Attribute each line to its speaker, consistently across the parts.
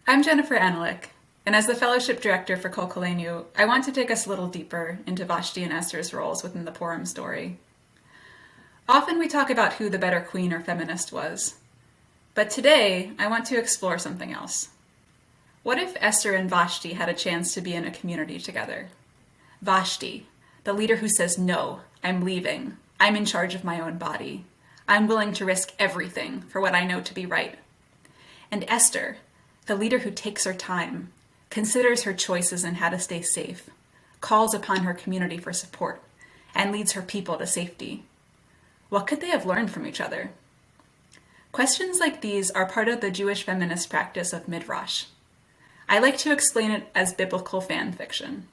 Speaker 1: I'm Jennifer Analik, and as the Fellowship Director for Koleinu, I want to take us a little deeper into Vashti and Esther's roles within the Purim story. Often we talk about who the better queen or feminist was, but today I want to explore something else. What if Esther and Vashti had a chance to be in a community together? Vashti, the leader who says, "No, I'm leaving. I'm in charge of my own body. I'm willing to risk everything for what I know to be right." And Esther, the leader who takes her time, considers her choices and how to stay safe, calls upon her community for support, and leads her people to safety. What could they have learned from each other? Questions like these are part of the Jewish feminist practice of midrash. I like to explain it as biblical fan fiction.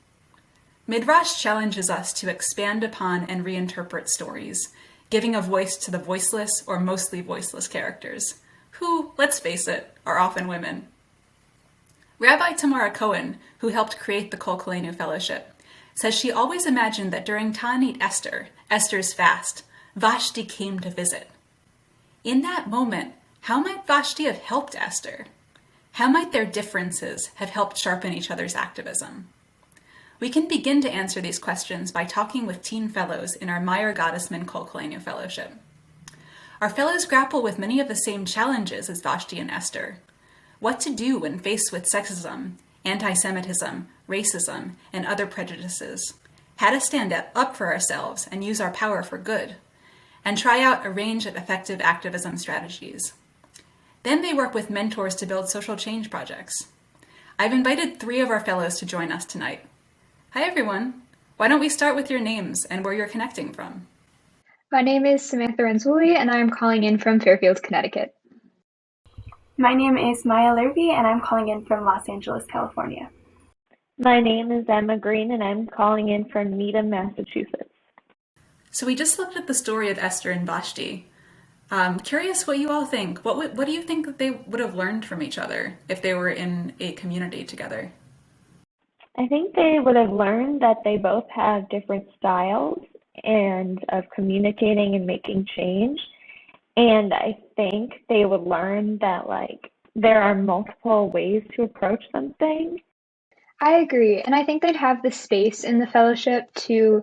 Speaker 1: Midrash challenges us to expand upon and reinterpret stories, giving a voice to the voiceless or mostly voiceless characters, who, let's face it, are often women. Rabbi Tamara Cohen, who helped create the Koleinu Fellowship, says she always imagined that during Taanit Esther, Esther's fast, Vashti came to visit. In that moment, how might Vashti have helped Esther? How might their differences have helped sharpen each other's activism? We can begin to answer these questions by talking with teen fellows in our Meyer Gottesman Koleinu Fellowship. Our fellows grapple with many of the same challenges as Vashti and Esther. What to do when faced with sexism, anti-Semitism, racism, and other prejudices. How to stand up for ourselves and use our power for good. And try out a range of effective activism strategies. Then they work with mentors to build social change projects. I've invited 3 of our fellows to join us tonight. Hi everyone. Why don't we start with your names and where you're connecting from?
Speaker 2: My name is Samantha Renzulli, and I'm calling in from Fairfield, Connecticut.
Speaker 3: My name is Meyer and I'm calling in from Los Angeles, California.
Speaker 4: My name is Emma Green, and I'm calling in from Needham, Massachusetts.
Speaker 1: So we just looked at the story of Esther and Vashti. Curious what you all think. What do you think that they would have learned from each other if they were in a community together?
Speaker 4: I think they would have learned that they both have different styles and of communicating and making change. And I think they would learn that there are multiple ways to approach something.
Speaker 2: I agree, and I think they'd have the space in the fellowship to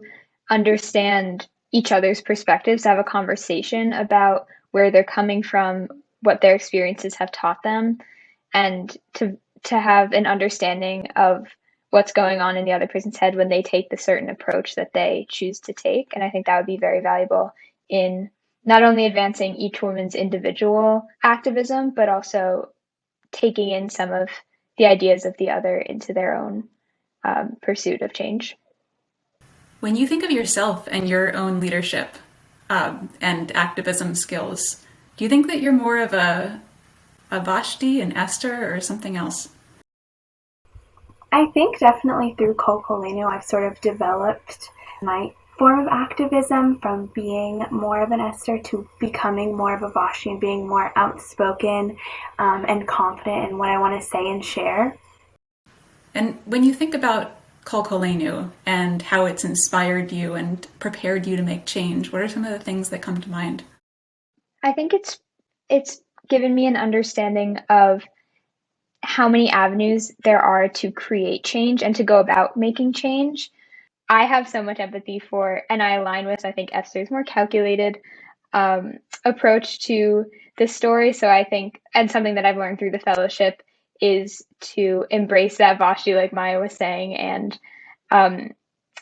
Speaker 2: understand each other's perspectives, to have a conversation about where they're coming from, what their experiences have taught them, and to have an understanding of what's going on in the other person's head when they take the certain approach that they choose to take. And I think that would be very valuable in not only advancing each woman's individual activism, but also taking in some of the ideas of the other into their own pursuit of change.
Speaker 1: When you think of yourself and your own leadership and activism skills, do you think that you're more of a Vashti, an Esther, or something else?
Speaker 3: I think definitely through Koleinu, I've sort of developed my form of activism from being more of an Esther to becoming more of a Vashti and being more outspoken and confident in what I want to say and share.
Speaker 1: And when you think about Koleinu and how it's inspired you and prepared you to make change, what are some of the things that come to mind?
Speaker 2: I think it's given me an understanding of how many avenues there are to create change and to go about making change. I have so much empathy for, and I align with, I think, Esther's more calculated approach to this story. So I think, and something that I've learned through the fellowship is to embrace that Vashti, like Maya was saying, and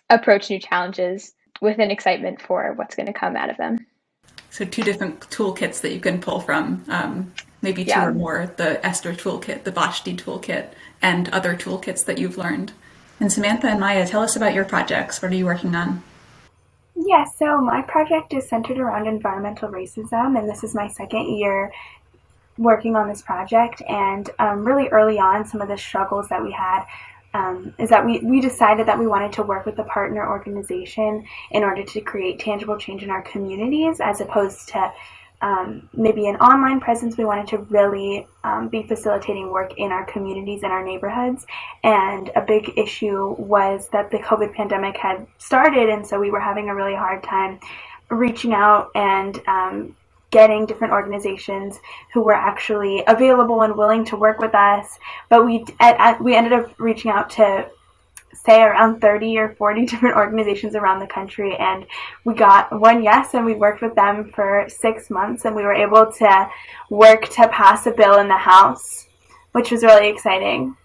Speaker 2: approach new challenges with an excitement for what's going to come out of them.
Speaker 1: So 2 different toolkits that you can pull from, maybe 2 or more, the Esther toolkit, the Vashti toolkit, and other toolkits that you've learned. And Samantha and Maya, tell us about your projects. What are you working on?
Speaker 3: Yeah, so my project is centered around environmental racism, and this is my 2nd year working on this project. And really early on, some of the struggles that we had is that we decided that we wanted to work with a partner organization in order to create tangible change in our communities, as opposed to maybe an online presence. We wanted to really be facilitating work in our communities and our neighborhoods. And a big issue was that the COVID pandemic had started, and so we were having a really hard time reaching out and getting different organizations who were actually available and willing to work with us. But we ended up reaching out to, say, around 30 or 40 different organizations around the country, and we got one yes, and we worked with them for 6 months, and we were able to work to pass a bill in the House, which was really exciting.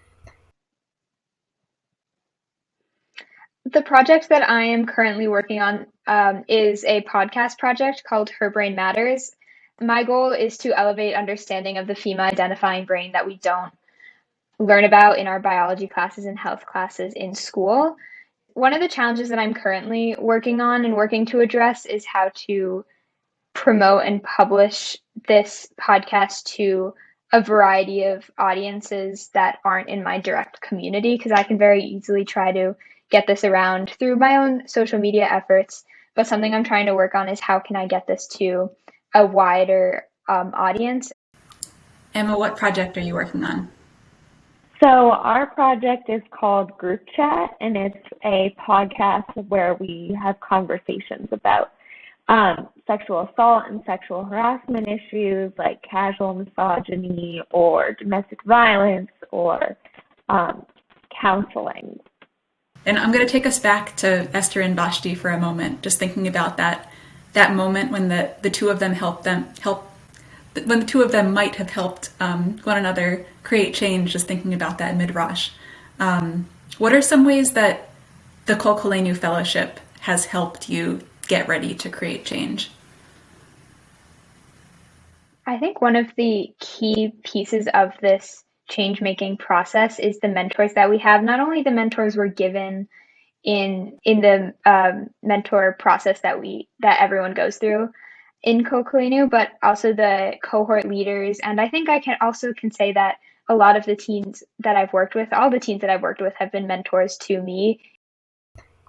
Speaker 2: The project that I am currently working on is a podcast project called Her Brain Matters. My goal is to elevate understanding of the female identifying brain that we don't learn about in our biology classes and health classes in school. One of the challenges that I'm currently working on and working to address is how to promote and publish this podcast to a variety of audiences that aren't in my direct community, because I can very easily try to get this around through my own social media efforts. But something I'm trying to work on is how can I get this to a wider audience.
Speaker 1: Emma, what project are you working on?
Speaker 4: So our project is called Group Chat, and it's a podcast where we have conversations about sexual assault and sexual harassment issues like casual misogyny or domestic violence or counseling.
Speaker 1: And I'm going to take us back to Esther and Vashti for a moment, just thinking about that moment when the two of them when the two of them might have helped one another create change, just thinking about that midrash. What are some ways that the Koleinu Fellowship has helped you get ready to create change?
Speaker 2: I think one of the key pieces of this change-making process is the mentors that we have. Not only the mentors we're given in the mentor process that everyone goes through in Koleinu, but also the cohort leaders. And I think I can say that a lot of the teens that I've worked with, all the teens that I've worked with have been mentors to me.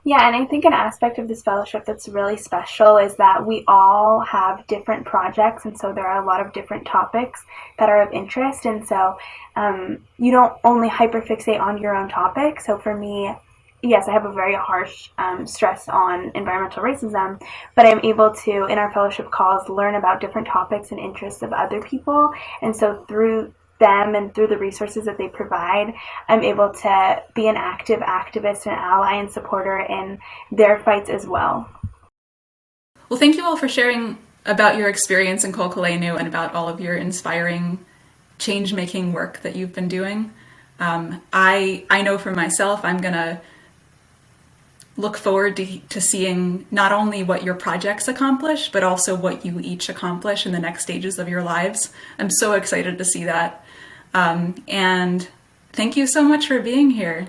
Speaker 3: Yeah, and I think an aspect of this fellowship that's really special is that we all have different projects, and so there are a lot of different topics that are of interest, and so you don't only hyperfixate on your own topic. So for me, yes, I have a very harsh stress on environmental racism, but I'm able to, in our fellowship calls, learn about different topics and interests of other people, and so through them and through the resources that they provide, I'm able to be an active activist and ally and supporter in their fights as well.
Speaker 1: Well, thank you all for sharing about your experience in Koleinu and about all of your inspiring change-making work that you've been doing. I know for myself, I'm going to look forward to seeing not only what your projects accomplish, but also what you each accomplish in the next stages of your lives. I'm so excited to see that. And thank you so much for being here.